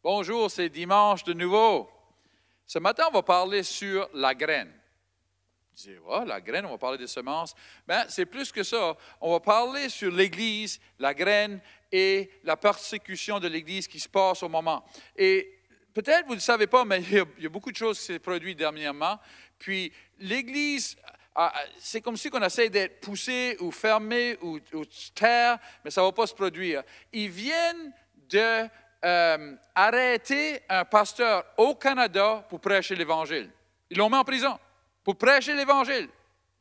Bonjour, c'est dimanche de nouveau. Ce matin, on va parler sur la graine. Vous disiez, oh, la graine, on va parler des semences. Bien, c'est plus que ça. On va parler sur l'Église, la graine et la persécution de l'Église qui se passe au moment. Et peut-être vous ne le savez pas, mais il y a beaucoup de choses qui s'est produites dernièrement. Puis l'Église, c'est comme si on essaie d'être poussé ou fermé ou taire, mais ça ne va pas se produire. Ils viennent de arrêter un pasteur au Canada pour prêcher l'Évangile. Ils l'ont mis en prison pour prêcher l'Évangile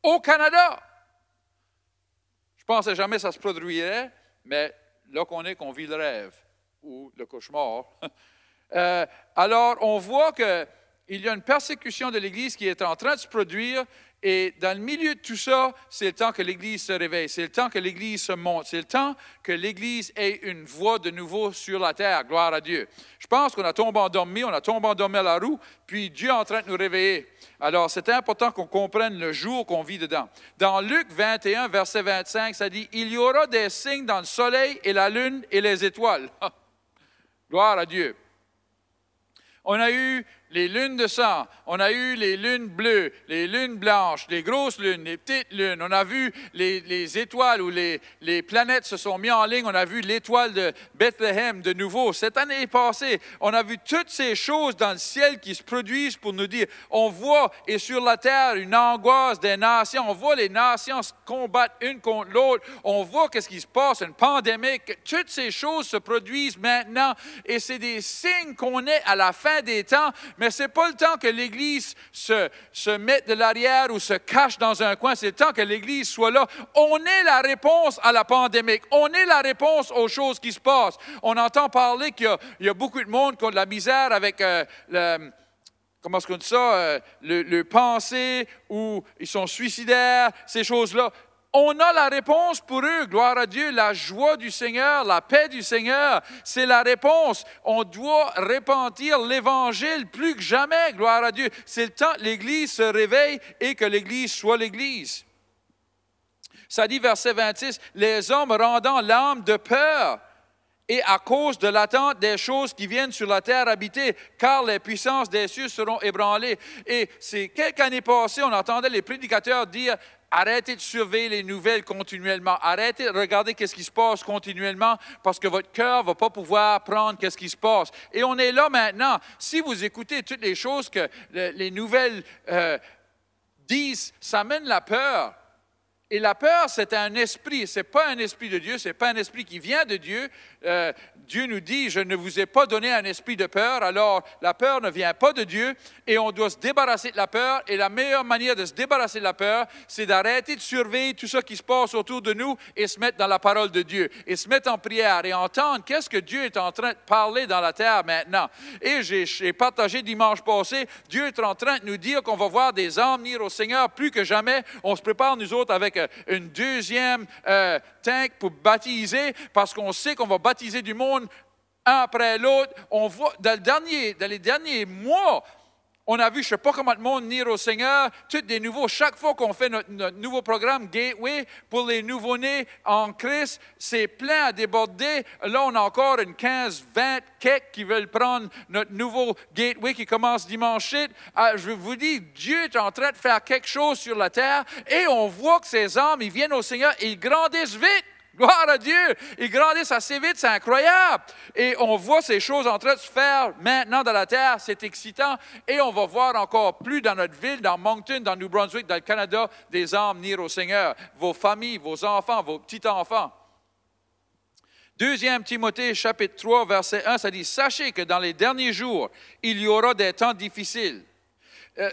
au Canada. Je ne pensais jamais que ça se produirait, mais là qu'on vit le rêve ou le cauchemar. Alors, on voit qu'il y a une persécution de l'Église qui est en train de se produire. Et dans le milieu de tout ça, c'est le temps que l'Église se réveille, c'est le temps que l'Église se monte, c'est le temps que l'Église ait une voix de nouveau sur la terre, gloire à Dieu. Je pense qu'on a tombé endormi, à la roue, puis Dieu est en train de nous réveiller. Alors, c'est important qu'on comprenne le jour qu'on vit dedans. Dans Luc 21, verset 25, ça dit « Il y aura des signes dans le soleil et la lune et les étoiles. » Gloire à Dieu. On a eu les lunes de sang, on a eu les lunes bleues, les lunes blanches, les grosses lunes, les petites lunes. On a vu les étoiles où les planètes se sont mises en ligne. On a vu l'étoile de Bethléem de nouveau. Cette année passée, on a vu toutes ces choses dans le ciel qui se produisent pour nous dire, on voit, et sur la terre, une angoisse des nations. On voit les nations se combattre une contre l'autre. On voit qu'est-ce qui se passe, une pandémie. Toutes ces choses se produisent maintenant et c'est des signes qu'on est à la fin des temps. Mais ce n'est pas le temps que l'Église se mette de l'arrière ou se cache dans un coin. C'est le temps que l'Église soit là. On est la réponse à la pandémie. On est la réponse aux choses qui se passent. On entend parler qu'il y a beaucoup de monde qui ont de la misère avec comment est-ce qu'on dit ça? Le pensée ou ils sont suicidaires, ces choses-là. On a la réponse pour eux, gloire à Dieu, la joie du Seigneur, la paix du Seigneur, c'est la réponse. On doit répandir l'Évangile plus que jamais, gloire à Dieu. C'est le temps que l'Église se réveille et que l'Église soit l'Église. Ça dit, verset 26, « Les hommes rendant l'âme de peur et à cause de l'attente des choses qui viennent sur la terre habitée, car les puissances des cieux seront ébranlées. » Et c'est quelques années passées, on entendait les prédicateurs dire, arrêtez de surveiller les nouvelles continuellement. Arrêtez de regarder ce qui se passe continuellement parce que votre cœur ne va pas pouvoir prendre ce qui se passe. Et on est là maintenant. Si vous écoutez toutes les choses que les nouvelles disent, ça mène la peur. Et la peur, c'est un esprit. Ce n'est pas un esprit de Dieu, ce n'est pas un esprit qui vient de Dieu. Dieu nous dit, je ne vous ai pas donné un esprit de peur. Alors, la peur ne vient pas de Dieu et on doit se débarrasser de la peur. Et la meilleure manière de se débarrasser de la peur, c'est d'arrêter de surveiller tout ce qui se passe autour de nous et se mettre dans la parole de Dieu. Et se mettre en prière et entendre qu'est-ce que Dieu est en train de parler dans la terre maintenant. Et j'ai partagé dimanche passé, Dieu est en train de nous dire qu'on va voir des âmes venir au Seigneur plus que jamais. On se prépare, nous autres, avec une deuxième tank pour baptiser parce qu'on sait qu'on va baptiser du monde un après l'autre. On voit dans les derniers mois, on a vu, je ne sais pas comment de monde venir au Seigneur, tous des nouveaux. Chaque fois qu'on fait notre nouveau programme Gateway pour les nouveau-nés en Christ, c'est plein à déborder. Là, on a encore une 15-20 quelques qui veulent prendre notre nouveau Gateway qui commence dimanche. Je vous dis, Dieu est en train de faire quelque chose sur la terre et on voit que ces hommes, ils viennent au Seigneur et ils grandissent vite. Gloire à Dieu! Ils grandissent assez vite, c'est incroyable. Et on voit ces choses en train de se faire maintenant dans la terre, c'est excitant. Et on va voir encore plus dans notre ville, dans Moncton, dans New Brunswick, dans le Canada, des âmes venir au Seigneur. Vos familles, vos enfants, vos petits-enfants. 2 Timothée, chapitre 3, verset 1, ça dit « Sachez que dans les derniers jours, il y aura des temps difficiles. »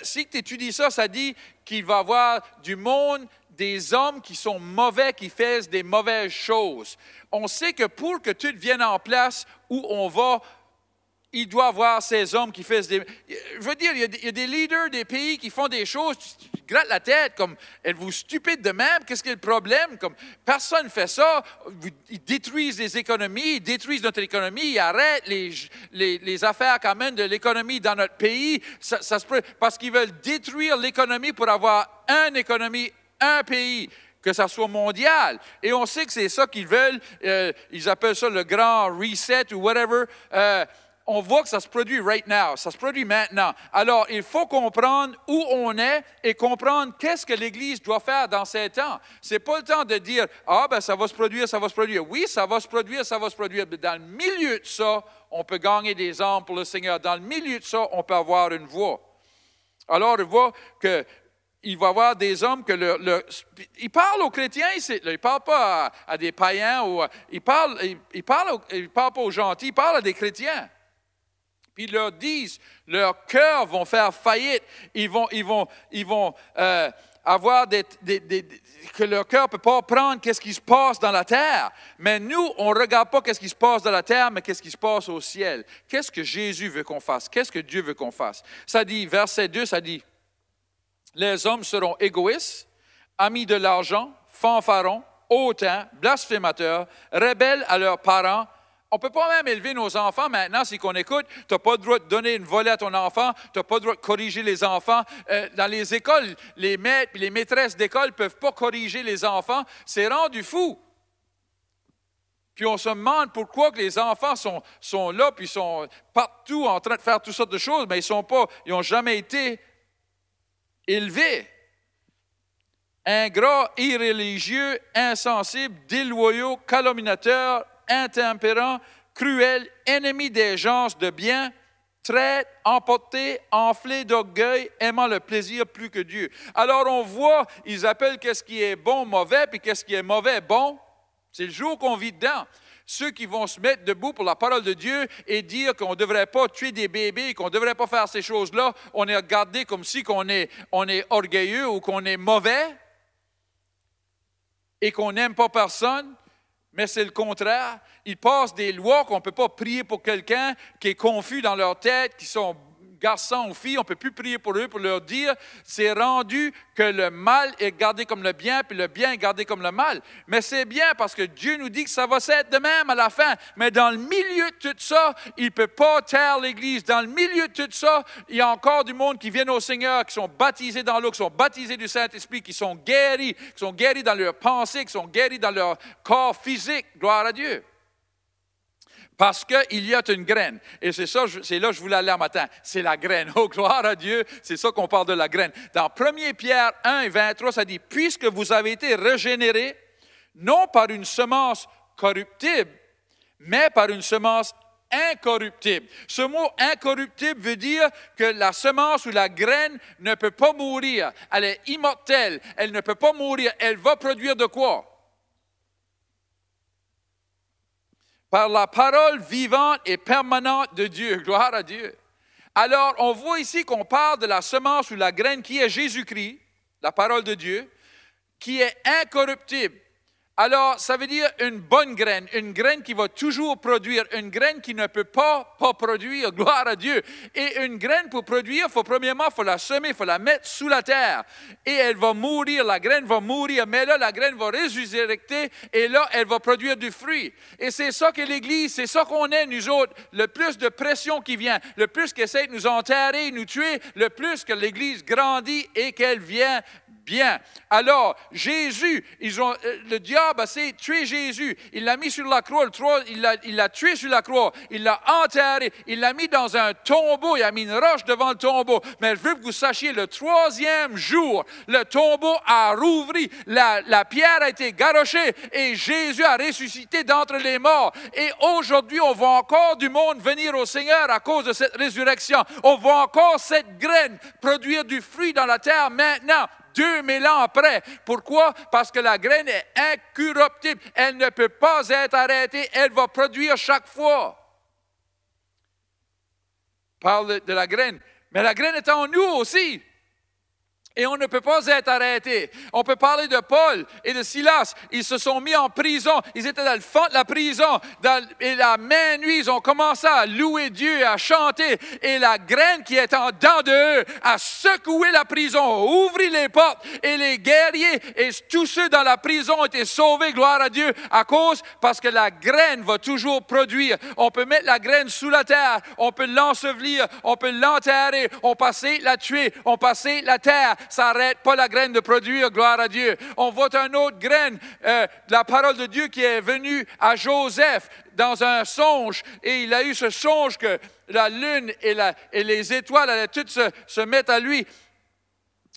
Si tu étudies ça, ça dit qu'il va y avoir du monde, des hommes qui sont mauvais, qui font des mauvaises choses. On sait que pour que tout vienne en place où on va, il doit y avoir ces hommes qui font des... Je veux dire, il y a des leaders des pays qui font des choses, tu grattes la tête, comme, êtes-vous stupide de même? Qu'est-ce qui est le problème? Comme, personne ne fait ça. Ils détruisent les économies, ils détruisent notre économie, ils arrêtent les affaires quand même de l'économie dans notre pays. Parce qu'ils veulent détruire l'économie pour avoir une économie, un pays, que ça soit mondial. Et on sait que c'est ça qu'ils veulent. Ils appellent ça le grand reset ou whatever. on voit que ça se produit right now, ça se produit maintenant. Alors, il faut comprendre où on est et comprendre qu'est-ce que l'Église doit faire dans ces temps. Ce n'est pas le temps de dire, ça va se produire, ça va se produire. Oui, ça va se produire, ça va se produire. Mais dans le milieu de ça, on peut gagner des âmes pour le Seigneur. Dans le milieu de ça, on peut avoir une voix. Alors, on voit qu'il va y avoir des hommes que il parle aux chrétiens ici. Il ne parle pas à des païens. Il ne parle pas aux gentils, il parle à des chrétiens. Puis ils leur disent, leurs cœurs vont faire faillite. Ils vont avoir que leur cœur ne peut pas prendre qu'est-ce qui se passe dans la terre. Mais nous, on ne regarde pas qu'est-ce qui se passe dans la terre, mais qu'est-ce qui se passe au ciel. Qu'est-ce que Jésus veut qu'on fasse? Qu'est-ce que Dieu veut qu'on fasse? Ça dit, verset 2, ça dit, les hommes seront égoïstes, amis de l'argent, fanfarons, hautains, blasphémateurs, rebelles à leurs parents. On ne peut pas même élever nos enfants maintenant, c'est qu'on écoute. Tu n'as pas le droit de donner une volée à ton enfant, tu n'as pas le droit de corriger les enfants. Dans les écoles, les maîtres et les maîtresses d'école ne peuvent pas corriger les enfants. C'est rendu fou. Puis on se demande pourquoi que les enfants sont là, puis sont partout en train de faire toutes sortes de choses, mais ils n'ont jamais été élevés. Ingrats, irréligieux, insensibles, déloyaux, calomniateurs, intempérants, cruels, ennemis des gens de bien, traîtres, emportés, enflés d'orgueil, aimant le plaisir plus que Dieu. Alors on voit, ils appellent qu'est-ce qui est bon mauvais, puis qu'est-ce qui est mauvais bon. C'est le jour qu'on vit dedans. Ceux qui vont se mettre debout pour la parole de Dieu et dire qu'on ne devrait pas tuer des bébés, qu'on ne devrait pas faire ces choses-là, on est regardé comme si on est orgueilleux ou qu'on est mauvais et qu'on n'aime pas personne. Mais c'est le contraire. Ils passent des lois qu'on ne peut pas prier pour quelqu'un qui est confus dans leur tête, qui sont garçons ou filles, on ne peut plus prier pour eux, pour leur dire, c'est rendu que le mal est gardé comme le bien, puis le bien est gardé comme le mal. Mais c'est bien parce que Dieu nous dit que ça va être de même à la fin. Mais dans le milieu de tout ça, il ne peut pas taire l'Église. Dans le milieu de tout ça, il y a encore du monde qui vient au Seigneur, qui sont baptisés dans l'eau, qui sont baptisés du Saint-Esprit, qui sont guéris dans leurs pensées, qui sont guéris dans leur corps physique. Gloire à Dieu. Parce qu'il y a une graine. Et c'est là que je voulais aller un matin. C'est la graine. Oh, gloire à Dieu, c'est ça qu'on parle de la graine. Dans 1 Pierre 1 et 23, ça dit, « Puisque vous avez été régénérés, non par une semence corruptible, mais par une semence incorruptible. » Ce mot incorruptible veut dire que la semence ou la graine ne peut pas mourir. Elle est immortelle. Elle ne peut pas mourir. Elle va produire de quoi? Par la parole vivante et permanente de Dieu. Gloire à Dieu. Alors, on voit ici qu'on parle de la semence ou la graine qui est Jésus-Christ, la parole de Dieu, qui est incorruptible. Alors, ça veut dire une bonne graine, une graine qui va toujours produire, une graine qui ne peut pas produire, gloire à Dieu. Et une graine pour produire, premièrement, il faut la semer, il faut la mettre sous la terre. Et elle va mourir, la graine va mourir, mais là, la graine va résurrecter et là, elle va produire du fruit. Et c'est ça que l'Église, c'est ça qu'on est, nous autres. Le plus de pression qui vient, le plus qu'elle essaie de nous enterrer, nous tuer, le plus que l'Église grandit et qu'elle vient bien. Alors, Jésus, le diable a essayé de tuer Jésus. Il l'a mis sur la croix, il l'a tué sur la croix. Il l'a enterré. Il l'a mis dans un tombeau. Il a mis une roche devant le tombeau. Mais je veux que vous sachiez, le 3e jour, le tombeau a rouvri. La pierre a été garochée et Jésus a ressuscité d'entre les morts. Et aujourd'hui, on voit encore du monde venir au Seigneur à cause de cette résurrection. On voit encore cette graine produire du fruit dans la terre maintenant. 2000 ans après. Pourquoi? Parce que la graine est incorruptible. Elle ne peut pas être arrêtée. Elle va produire chaque fois. Parle de la graine. Mais la graine est en nous aussi. Et on ne peut pas être arrêté. On peut parler de Paul et de Silas. Ils se sont mis en prison. Ils étaient dans le fond de la prison. Et la même nuit, ils ont commencé à louer Dieu, à chanter. Et la graine qui est en dedans d'eux a secoué la prison, a ouvert les portes. Et les guerriers et tous ceux dans la prison ont été sauvés, gloire à Dieu, parce que la graine va toujours produire. On peut mettre la graine sous la terre. On peut l'ensevelir. On peut l'enterrer. On peut la tuer. On peut la terre. Ça n'arrête pas la graine de produire, gloire à Dieu. On voit une autre graine, de la parole de Dieu qui est venue à Joseph dans un songe et il a eu ce songe que la lune et les étoiles allaient toutes se mettre à lui.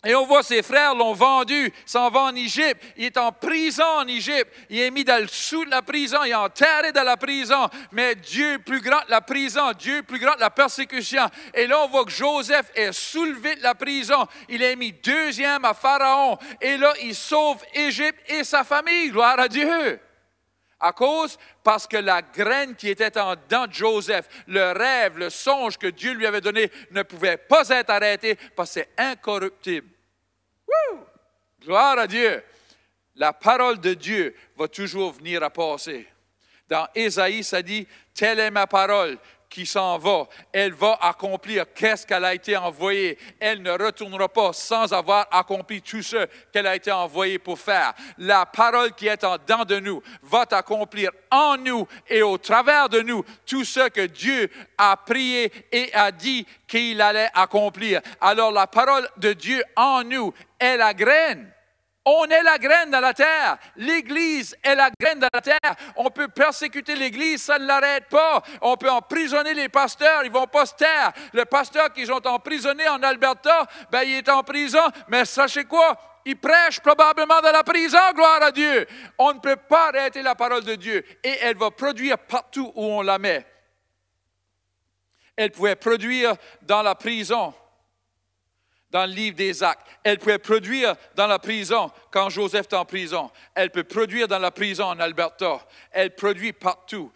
Et on voit ses frères l'ont vendu, s'en va en Égypte. Il est en prison en Égypte. Il est mis dans le sous de la prison, il est enterré dans la prison. Mais Dieu est plus grand que la prison, Dieu est plus grand que la persécution. Et là, on voit que Joseph est soulevé de la prison. Il est mis deuxième à Pharaon. Et là, il sauve Égypte et sa famille. Gloire à Dieu. Parce que la graine qui était en dedans de Joseph, le rêve, le songe que Dieu lui avait donné ne pouvait pas être arrêté parce que c'est incorruptible. Woo! Gloire à Dieu. La parole de Dieu va toujours venir à passer. Dans Ésaïe, ça dit, telle est ma parole qui s'en va. Elle va accomplir qu'est-ce qu'elle a été envoyée. Elle ne retournera pas sans avoir accompli tout ce qu'elle a été envoyée pour faire. La parole qui est en dedans de nous va accomplir en nous et au travers de nous tout ce que Dieu a prié et a dit qu'il allait accomplir. Alors la parole de Dieu en nous est la graine. On est la graine dans la terre. L'Église est la graine dans la terre. On peut persécuter l'Église, ça ne l'arrête pas. On peut emprisonner les pasteurs, ils ne vont pas se taire. Le pasteur qu'ils ont emprisonné en Alberta, ben, il est en prison, mais sachez quoi? Il prêche probablement dans la prison, gloire à Dieu. On ne peut pas arrêter la parole de Dieu et elle va produire partout où on la met. Elle pouvait produire dans la prison. Dans le livre des Actes. Elle pouvait produire dans la prison quand Joseph est en prison. Elle peut produire dans la prison en Alberta. Elle produit partout.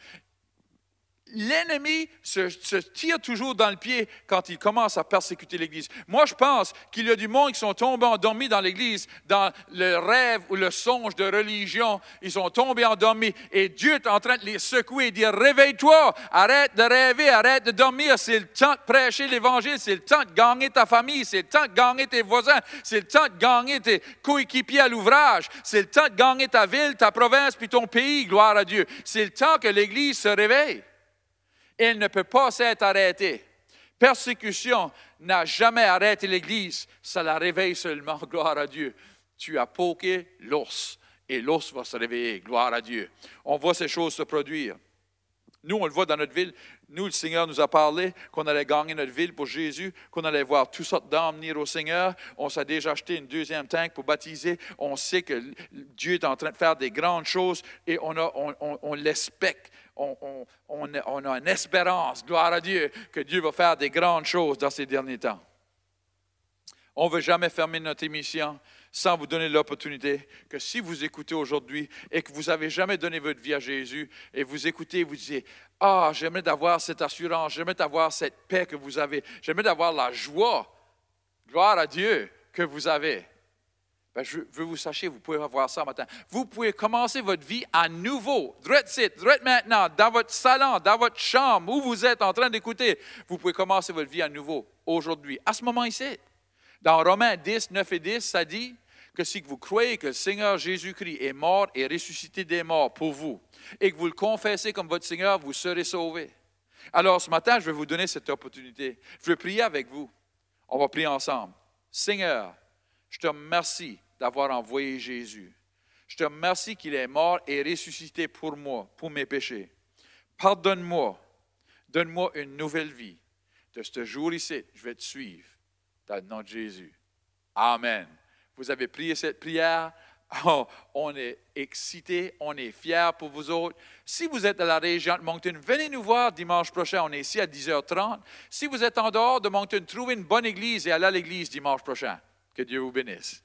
L'ennemi se tire toujours dans le pied quand il commence à persécuter l'Église. Moi, je pense qu'il y a du monde qui sont tombés endormis dans l'Église, dans le rêve ou le songe de religion. Ils sont tombés endormis et Dieu est en train de les secouer et dire, réveille-toi, arrête de rêver, arrête de dormir. C'est le temps de prêcher l'Évangile, c'est le temps de gagner ta famille, c'est le temps de gagner tes voisins, c'est le temps de gagner tes coéquipiers à l'ouvrage, c'est le temps de gagner ta ville, ta province, puis ton pays, gloire à Dieu. C'est le temps que l'Église se réveille. Elle ne peut pas s'être arrêtée. Persécution n'a jamais arrêté l'Église. Ça la réveille seulement, gloire à Dieu. Tu as poqué l'ours et l'ours va se réveiller, gloire à Dieu. On voit ces choses se produire. Nous, on le voit dans notre ville. Nous, le Seigneur nous a parlé qu'on allait gagner notre ville pour Jésus, qu'on allait voir toutes sortes d'âmes venir au Seigneur. On s'est déjà acheté une deuxième tank pour baptiser. On sait que Dieu est en train de faire des grandes choses et on l'espère. On a une espérance, gloire à Dieu, que Dieu va faire des grandes choses dans ces derniers temps. On ne veut jamais fermer notre émission sans vous donner l'opportunité que si vous écoutez aujourd'hui et que vous n'avez jamais donné votre vie à Jésus et vous écoutez et vous disiez, « Ah, j'aimerais avoir cette assurance, j'aimerais avoir cette paix que vous avez, j'aimerais avoir la joie, gloire à Dieu, que vous avez. » Ben, je veux vous sachiez, vous pouvez avoir ça matin. Vous pouvez commencer votre vie à nouveau, droit maintenant, dans votre salon, dans votre chambre, où vous êtes en train d'écouter. Vous pouvez commencer votre vie à nouveau, aujourd'hui, à ce moment ici. Dans Romains 10, 9 et 10, ça dit que si vous croyez que le Seigneur Jésus-Christ est mort et ressuscité des morts pour vous, et que vous le confessez comme votre Seigneur, vous serez sauvés. Alors ce matin, je vais vous donner cette opportunité. Je vais prier avec vous. On va prier ensemble. Seigneur, je te remercie d'avoir envoyé Jésus. Je te remercie qu'il est mort et ressuscité pour moi, pour mes péchés. Pardonne-moi. Donne-moi une nouvelle vie. De ce jour ici, je vais te suivre. Dans le nom de Jésus. Amen. Vous avez prié cette prière. Oh, on est excités, on est fiers pour vous autres. Si vous êtes dans la région de Moncton, venez nous voir dimanche prochain. On est ici à 10h30. Si vous êtes en dehors de Moncton, trouvez une bonne église et allez à l'église dimanche prochain. Que Dieu vous bénisse.